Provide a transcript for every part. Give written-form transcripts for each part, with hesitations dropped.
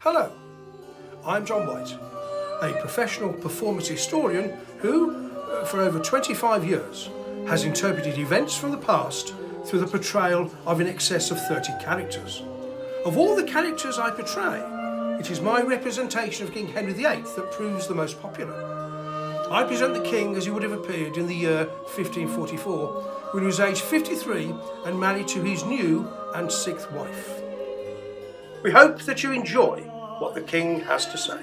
Hello, I'm John White, a professional performance historian who, for over 25 years, has interpreted events from the past through the portrayal of in excess of 30 characters. Of all the characters I portray, it is my representation of King Henry VIII that proves the most popular. I present the king as he would have appeared in the year 1544, when he was aged 53 and married to his new and sixth wife. We hope that you enjoy what the king has to say.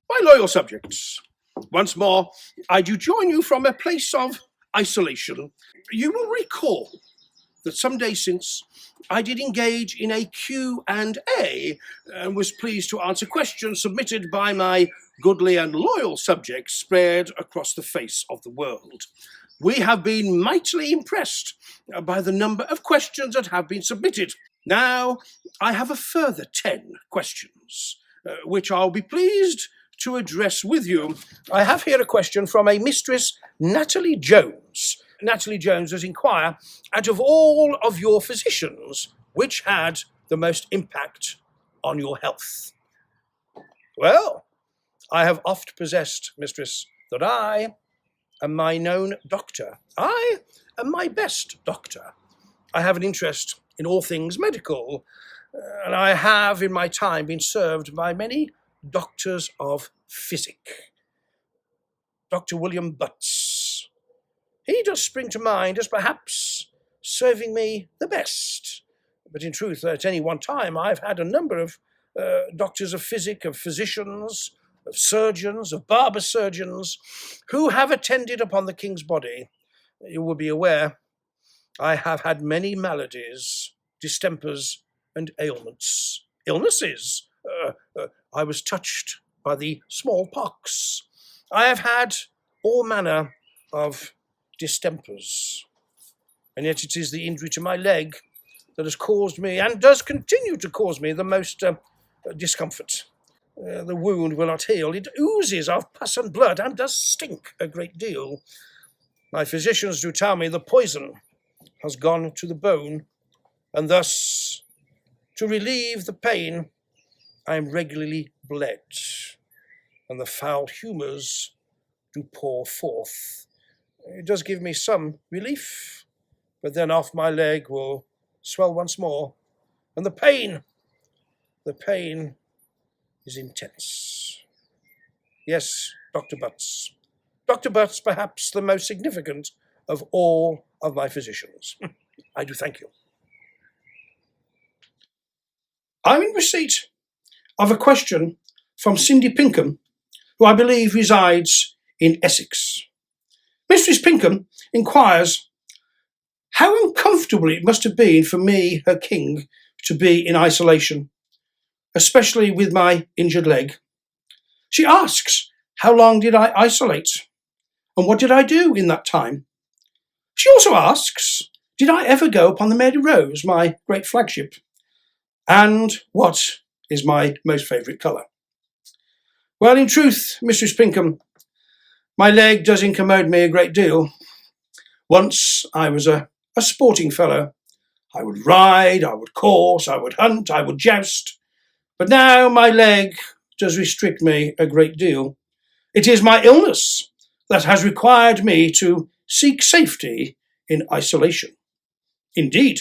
My loyal subjects, once more, I do join you from a place of isolation. You will recall that some days since I did engage in a Q&A and was pleased to answer questions submitted by my goodly and loyal subjects spread across the face of the world. We have been mightily impressed by the number of questions that have been submitted. Now, I have a further 10 questions, which I'll be pleased to address with you. I have here a question from a Mistress Natalie Jones. Natalie Jones has inquired, out of all of your physicians, which had the most impact on your health? Well, I have oft possessed, mistress, that I am my known doctor. I am my best doctor. I have an interest in all things medical, and I have in my time been served by many doctors of physic. Dr. William BUTTS. He does spring to mind as perhaps serving me the best. But in truth, at any one time, I've had a number of doctors of physic, of physicians, of surgeons, of barber surgeons, who have attended upon the king's body. You will be aware I have had many maladies, distempers, and ailments. Illnesses. I was touched by the smallpox. I have had all manner of distempers. And yet it is the injury to my leg that has caused me, and does continue to cause me, the most discomfort. The wound will not heal. It oozes of pus and blood and does stink a great deal. My physicians do tell me the poison has gone to the bone, and thus, to relieve the pain, I am regularly bled, and the foul humours do pour forth. It does give me some relief, but then off my leg will swell once more, and the pain is intense. Yes, Dr. Butts. Dr. Butts, perhaps the most significant of all of my physicians. I do thank you. I'm in receipt of a question from Cindy Pinkham, who I believe resides in Essex. Mistress Pinkham inquires how uncomfortable it must have been for me, her king, to be in isolation, especially with my injured leg. She asks, how long did I isolate? And what did I do in that time? She also asks, did I ever go upon the Mary Rose, my great flagship? And what is my most favourite colour? Well, in truth, Mistress Pinkham, my leg does incommode me a great deal. Once I was a sporting fellow. I would ride, I would course, I would hunt, I would joust. But now my leg does restrict me a great deal. It is my illness that has required me to seek safety in isolation. Indeed,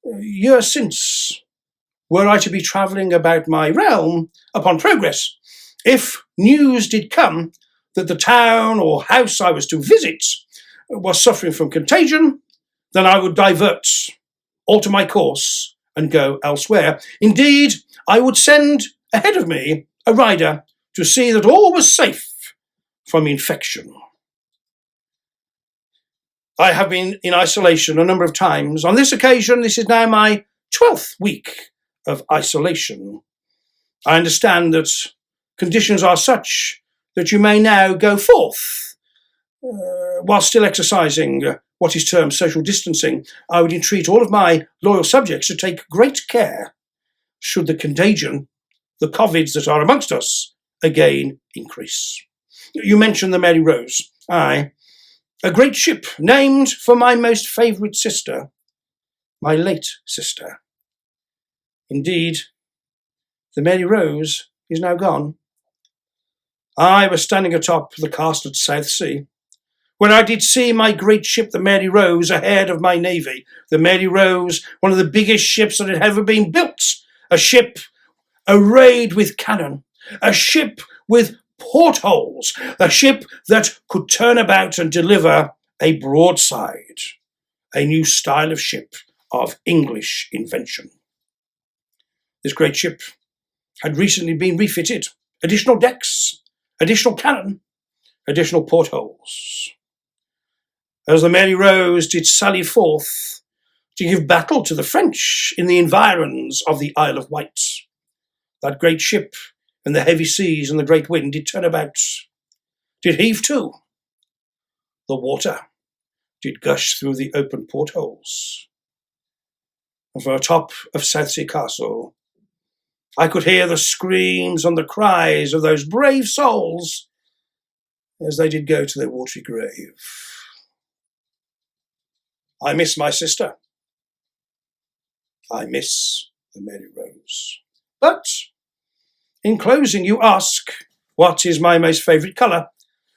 years since, were I to be travelling about my realm upon progress, if news did come that the town or house I was to visit was suffering from contagion, then I would divert, alter my course, and go elsewhere. Indeed, I would send ahead of me a rider to see that all was safe from infection. I have been in isolation a number of times. On this occasion, this is now my 12th week of isolation. I understand that conditions are such that you may now go forth while still exercising what is termed social distancing. I would entreat all of my loyal subjects to take great care should the contagion, the COVIDs that are amongst us, again increase. You mentioned the Mary Rose. Aye, a great ship named for my most favourite sister, my late sister, Indeed, the Mary Rose is now gone. I was standing atop the castle at Southsea, where I did see my great ship, the Mary Rose, ahead of my navy. The Mary Rose, one of the biggest ships that had ever been built. A ship arrayed with cannon. A ship with portholes. A ship that could turn about and deliver a broadside. A new style of ship of English invention. This great ship had recently been refitted. Additional decks, additional cannon, additional portholes. As the Mary Rose did sally forth to give battle to the French in the environs of the Isle of Wight, that great ship in the heavy seas and the great wind did turn about, did heave to. The water did gush through the open portholes. And from the top of Southsea Castle, I could hear the screams and the cries of those brave souls as they did go to their watery grave. I miss my sister. I miss the Mary Rose. But in closing, you ask, what is my most favourite colour?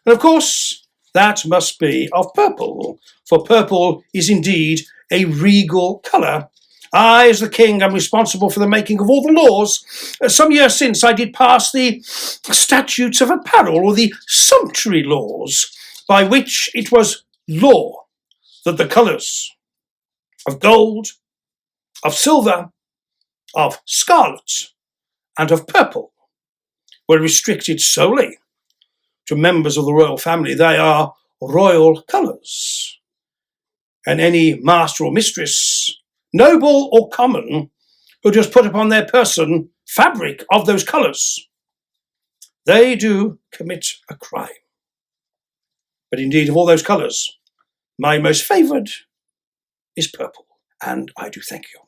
And of course, that must be of purple, for purple is indeed a regal colour. I, as the king, am responsible for the making of all the laws. Some years since, I did pass the statutes of apparel, or the sumptuary laws, by which it was law that the colours of gold, of silver, of scarlet, and of purple were restricted solely to members of the royal family. They are royal colours. And any master or mistress, noble or common, who just put upon their person fabric of those colours, they do commit a crime. But indeed, of all those colours, my most favoured is purple, and I do thank you.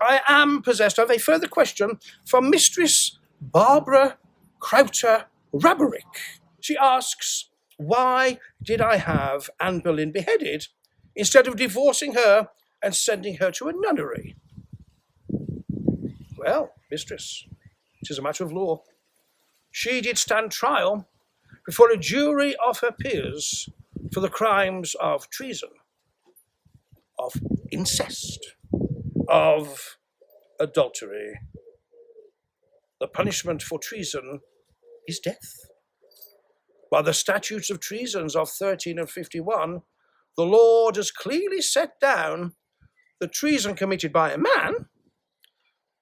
I am possessed of a further question from Mistress Barbara Crowter Raberick. She asks, why did I have Anne Boleyn beheaded instead of divorcing her and sending her to a nunnery? Well, mistress, it is a matter of law. She did stand trial before a jury of her peers for the crimes of treason, of incest, of adultery. The punishment for treason is death. By the statutes of treasons of 13 and 51, the law does clearly set down that treason committed by a man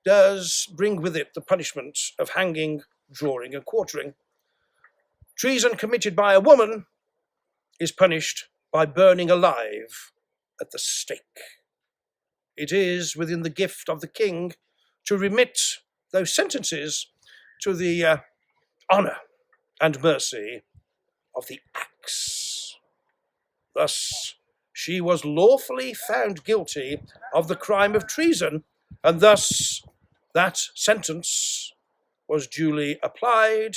does bring with it the punishment of hanging, drawing, and quartering. Treason committed by a woman is punished by burning alive at the stake. It is within the gift of the king to remit those sentences to the honour and mercy of the axe. Thus, she was lawfully found guilty of the crime of treason, and thus that sentence was duly applied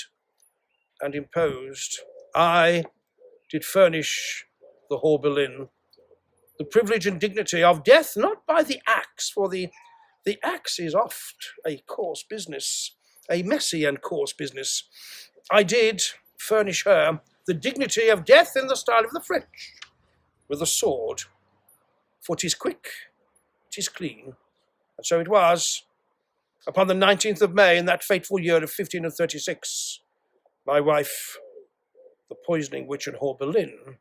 and imposed. I did furnish the Whore Boleyn the privilege and dignity of death, not by the axe, for the axe is oft a coarse business, a messy and coarse business. I did furnish her the dignity of death in the style of the French, with a sword, for 'tis quick, 'tis clean. And so it was, upon the 19th of May, in that fateful year of 1536, my wife, the poisoning witch and Whore Boleyn,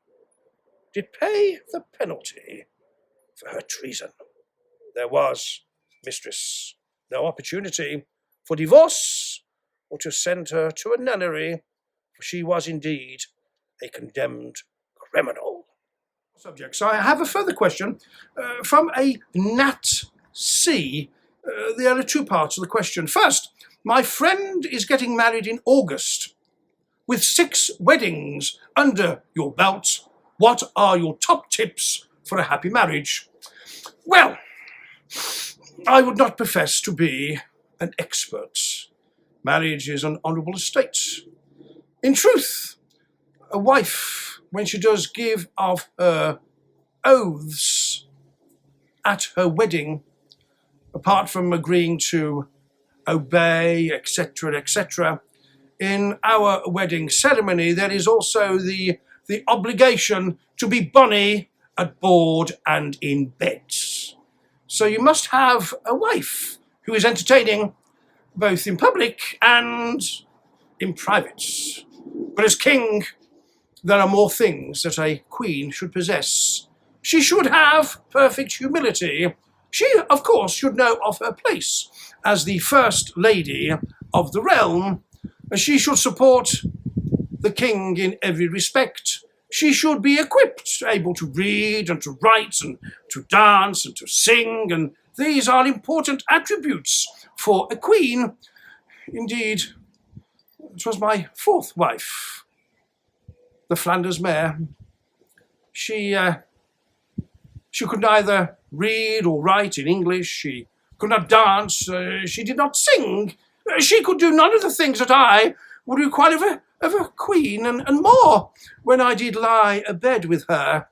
did pay the penalty for her treason. There was, mistress, no opportunity for divorce or to send her to a nunnery, for she was indeed a condemned criminal. Subjects. I have a further question from a Nat C. There are two parts of the question. First, my friend is getting married in August. With 6 weddings under your belt, what are your top tips for a happy marriage? Well, I would not profess to be an expert. Marriage is an honourable estate. In truth, a wife, when she does give of her oaths at her wedding, apart from agreeing to obey, etc., etc., in our wedding ceremony, there is also the obligation to be bonny at board and in bed. So you must have a wife who is entertaining both in public and in private. But as king, there are more things that a queen should possess. She should have perfect humility. She, of course, should know of her place as the first lady of the realm. She should support the king in every respect. She should be equipped, able to read and to write and to dance and to sing, and these are important attributes for a queen. Indeed, it was my fourth wife, the Flanders mare. She could neither read or write in English. She could not dance. She did not sing. She could do none of the things that I would require of a queen, and more. When I did lie abed with her,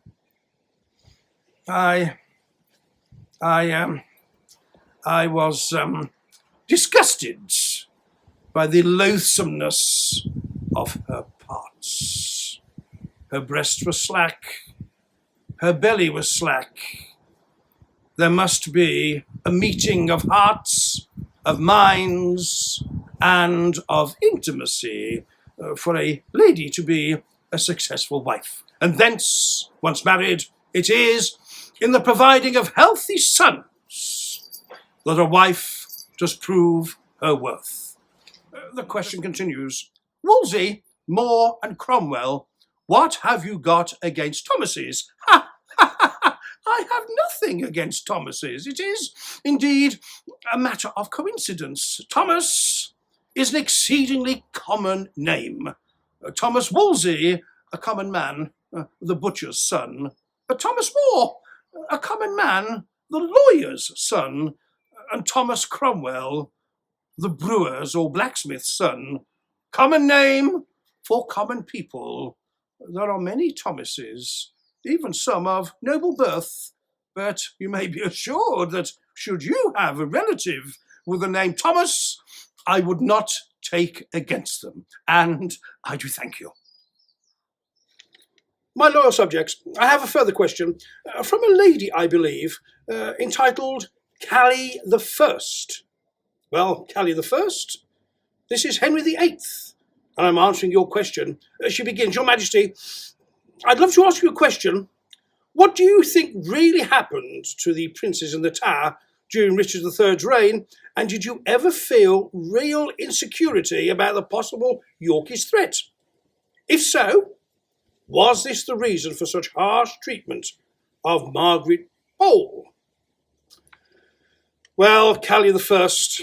I was disgusted by the loathsomeness of her parts. Her breasts were slack, her belly was slack. There must be a meeting of hearts, of minds, and of intimacy for a lady to be a successful wife. And thence, once married, it is in the providing of healthy sons that a wife does prove her worth. The question continues. Wolsey, More, and Cromwell, what have you got against Thomases? Ha! I have nothing against Thomases. It is, indeed, a matter of coincidence. Thomas is an exceedingly common name. Thomas Wolsey, a common man, the butcher's son. Thomas More, a common man, the lawyer's son. And Thomas Cromwell, the brewer's or blacksmith's son. Common name for common people. There are many Thomases, even some of noble birth, but you may be assured that should you have a relative with the name Thomas, I would not take against them, and I do thank you. My loyal subjects, I have a further question from a lady, I believe, entitled Callie the First. Well, Callie the First, this is Henry VIII, and I'm answering your question. She begins, Your Majesty, I'd love to ask you a question. What do you think really happened to the princes in the Tower during Richard III's reign, and did you ever feel real insecurity about the possible Yorkist threat? If so, was this the reason for such harsh treatment of Margaret Pole? Well, Callie the First,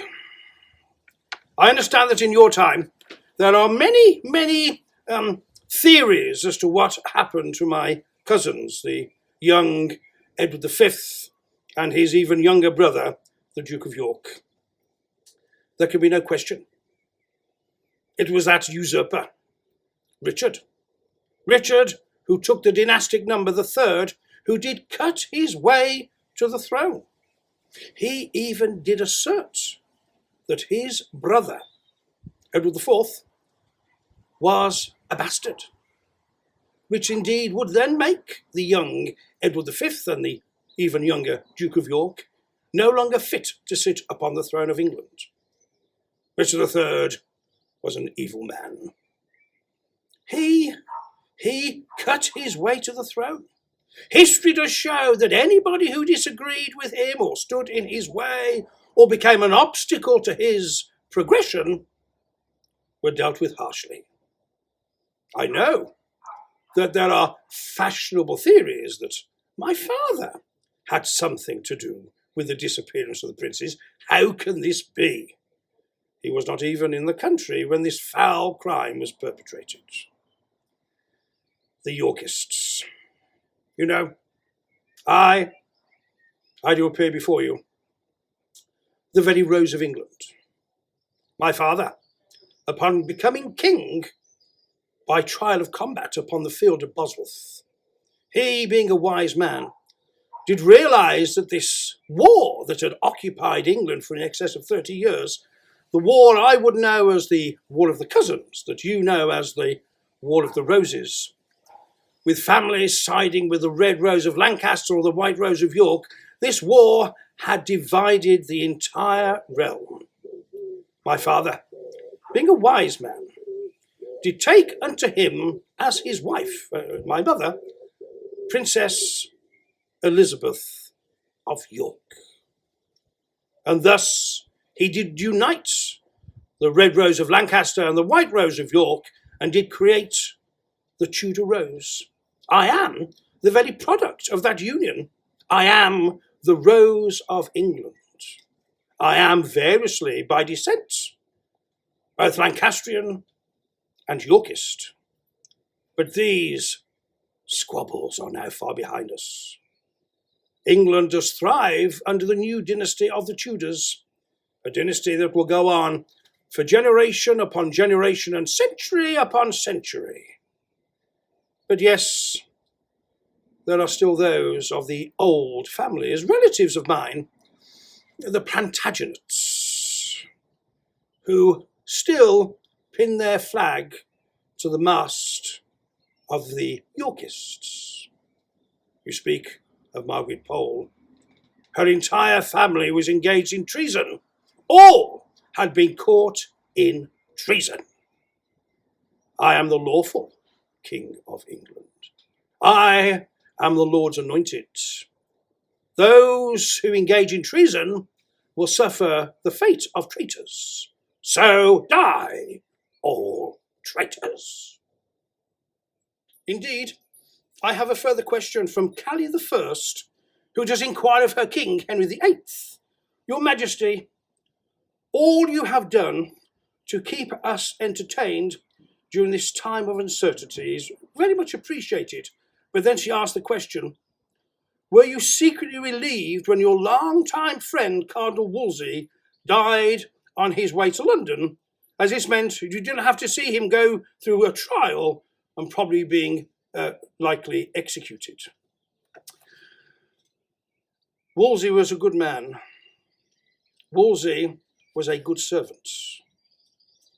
I understand that in your time there are many, many theories as to what happened to my cousins, the young Edward V and his even younger brother, the Duke of York. There can be no question. It was that usurper, Richard. Richard, who took the dynastic number, the third, who did cut his way to the throne. He even did assert that his brother, Edward IV, was a bastard, which indeed would then make the young Edward V and the even younger Duke of York no longer fit to sit upon the throne of England. Richard III was an evil man. He cut his way to the throne. History does show that anybody who disagreed with him or stood in his way or became an obstacle to his progression were dealt with harshly. I know that there are fashionable theories that my father had something to do with the disappearance of the princes. How can this be? He was not even in the country when this foul crime was perpetrated. The Yorkists. You know, I do appear before you, the very rose of England. My father, upon becoming king by trial of combat upon the field of Bosworth, he, being a wise man, did realise that this war that had occupied England for in excess of 30 years, the war I would know as the War of the Cousins, that you know as the War of the Roses, with families siding with the Red Rose of Lancaster or the White Rose of York, this war had divided the entire realm. My father, being a wise man, did take unto him as his wife, my mother, Princess Elizabeth of York. And thus he did unite the Red Rose of Lancaster and the White Rose of York, and did create the Tudor Rose. I am the very product of that union. I am the Rose of England. I am variously by descent, both Lancastrian and Yorkist. But these squabbles are now far behind us. England does thrive under the new dynasty of the Tudors, a dynasty that will go on for generation upon generation and century upon century. But yes, there are still those of the old families, relatives of mine, the Plantagenets, who still pin their flag to the mast of the Yorkists. You speak of Margaret Pole. Her entire family was engaged in treason. All had been caught in treason. I am the lawful King of England. I am the Lord's anointed. Those who engage in treason will suffer the fate of traitors. So die all traitors. Indeed, I have a further question from Callie I, who does inquire of her King Henry VIII. Your Majesty, all you have done to keep us entertained during this time of uncertainty is very much appreciated. But then she asked the question, were you secretly relieved when your long-time friend Cardinal Wolsey died on his way to London, as this meant you didn't have to see him go through a trial and probably being likely executed? Wolsey was a good man. Wolsey was a good servant.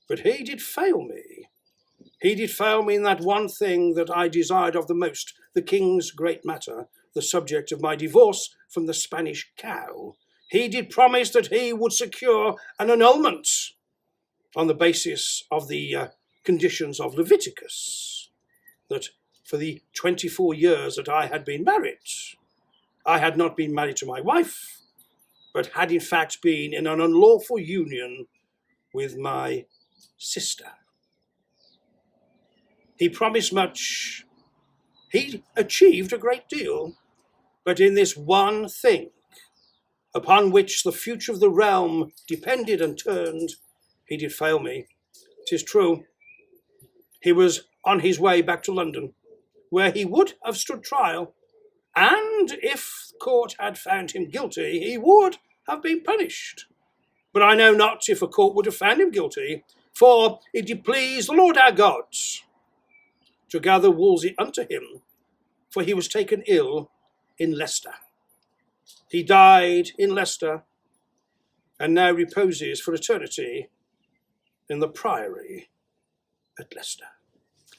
But he did fail me. He did fail me in that one thing that I desired of the most, the king's great matter, the subject of my divorce from the Spanish cow. He did promise that he would secure an annulment on the basis of the conditions of Leviticus, that for the 24 years that I had been married, I had not been married to my wife, but had in fact been in an unlawful union with my sister. He promised much. He achieved a great deal, but in this one thing, upon which the future of the realm depended and turned, he did fail me. 'Tis true. He was on his way back to London, where he would have stood trial, and if the court had found him guilty, he would have been punished. But I know not if a court would have found him guilty, for it did please the Lord our God to gather Wolsey unto him, for he was taken ill in Leicester. He died in Leicester, and now reposes for eternity in the priory at Leicester.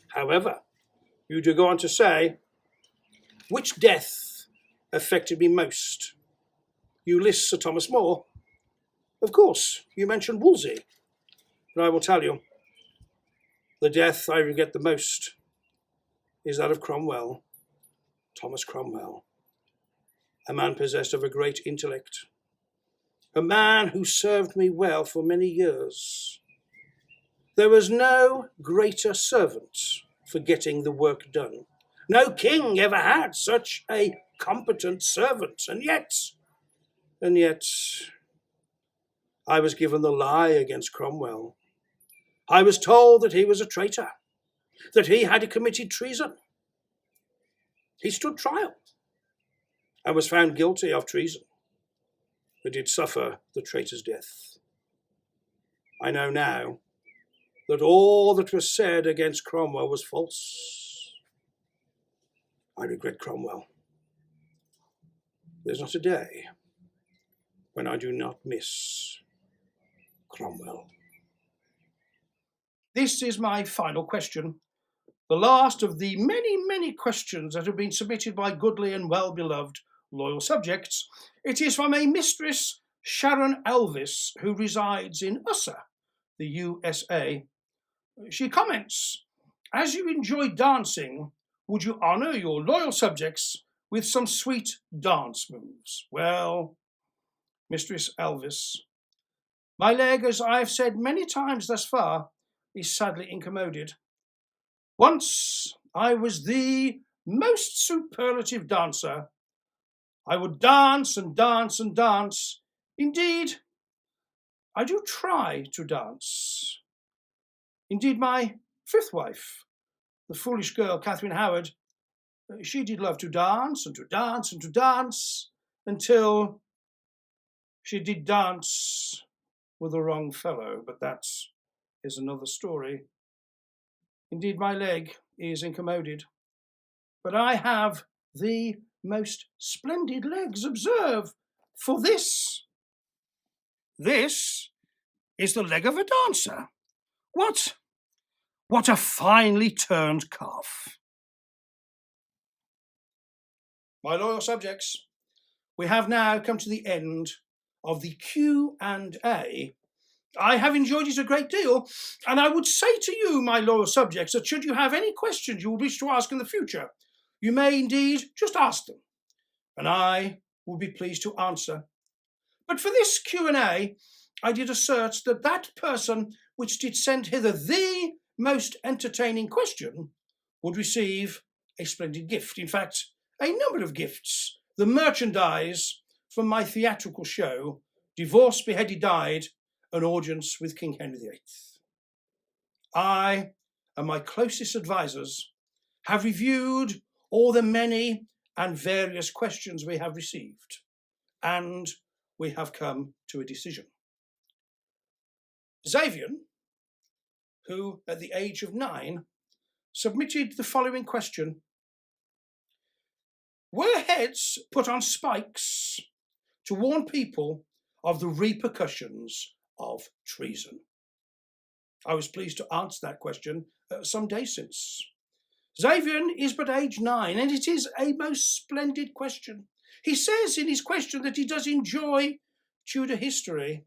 However, you do go on to say, which death affected me most? You list Sir Thomas More. Of course, you mentioned Wolsey, but I will tell you, the death I regret the most is that of Cromwell, Thomas Cromwell, a man possessed of a great intellect, a man who served me well for many years. There was no greater servant for getting the work done. No king ever had such a competent servant, and yet, I was given the lie against Cromwell. I was told that he was a traitor, that he had committed treason. He stood trial and was found guilty of treason, but did suffer the traitor's death. I know now that all that was said against Cromwell was false. I regret Cromwell. There's not a day when I do not miss Cromwell. This is my final question, the last of the many, many questions that have been submitted by goodly and well-beloved loyal subjects. It is from a Mistress Sharon Elvis, who resides in Usser, the USA. She comments, as you enjoy dancing, would you honour your loyal subjects with some sweet dance moves? Well, Mistress Elvis, my leg, as I have said many times thus far, is sadly incommoded. Once I was the most superlative dancer. I would dance and dance and dance. Indeed, I do try to dance. Indeed, my fifth wife, the foolish girl, Catherine Howard, she did love to dance and to dance and to dance until she did dance with the wrong fellow, but that is another story. Indeed, my leg is incommoded, but I have the most splendid legs. Observe, for this is the leg of a dancer. What a finely turned calf. My loyal subjects, we have now come to the end of the Q&A. I have enjoyed it a great deal, and I would say to you, my loyal subjects, that should you have any questions you would wish to ask in the future, you may indeed just ask them, and I will be pleased to answer. But for this Q&A, I did assert that that person which did send hither the most entertaining question would receive a splendid gift. In fact, a number of gifts. The merchandise from my theatrical show, Divorced, Beheaded, Died, an audience with King Henry VIII. I and my closest advisors have reviewed all the many and various questions we have received, and we have come to a decision. Xavier, who at the age of 9 submitted the following question: were heads put on spikes to warn people of the repercussions of treason? I was pleased to answer that question some days since. Xavier is but age 9, and it is a most splendid question. He says in his question that he does enjoy Tudor history,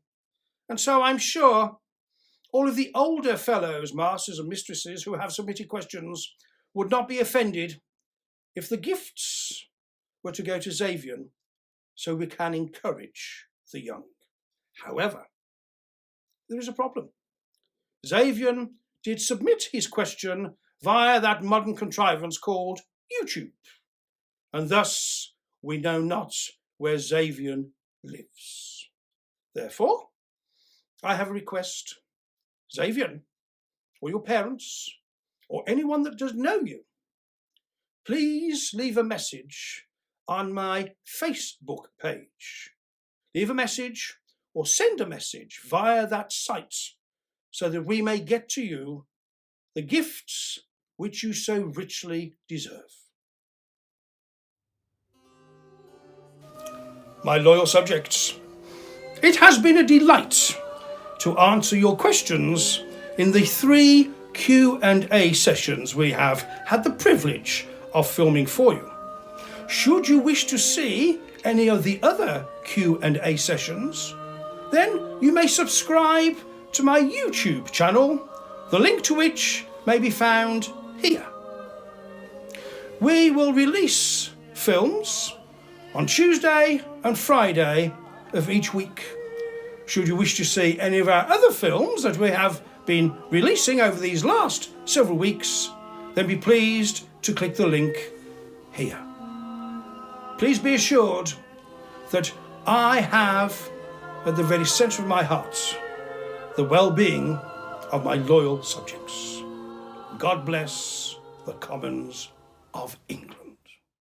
and so I'm sure all of the older fellows, masters and mistresses who have submitted questions would not be offended if the gifts were to go to Xavier, so we can encourage the young. However, there is a problem. Xavier did submit his question via that modern contrivance called YouTube, and thus we know not where Xavier lives. Therefore, I have a request. Xavier, or your parents, or anyone that does know you, please leave a message on my Facebook page. Leave a message or send a message via that site so that we may get to you the gifts which you so richly deserve. My loyal subjects, it has been a delight to answer your questions in the 3 Q&A sessions we have had the privilege of filming for you. Should you wish to see any of the other Q&A sessions, then you may subscribe to my YouTube channel, the link to which may be found here. We will release films on Tuesday and Friday of each week. Should you wish to see any of our other films that we have been releasing over these last several weeks, then be pleased to click the link here. Please be assured that I have at the very centre of my heart the well-being of my loyal subjects. God bless the Commons of England.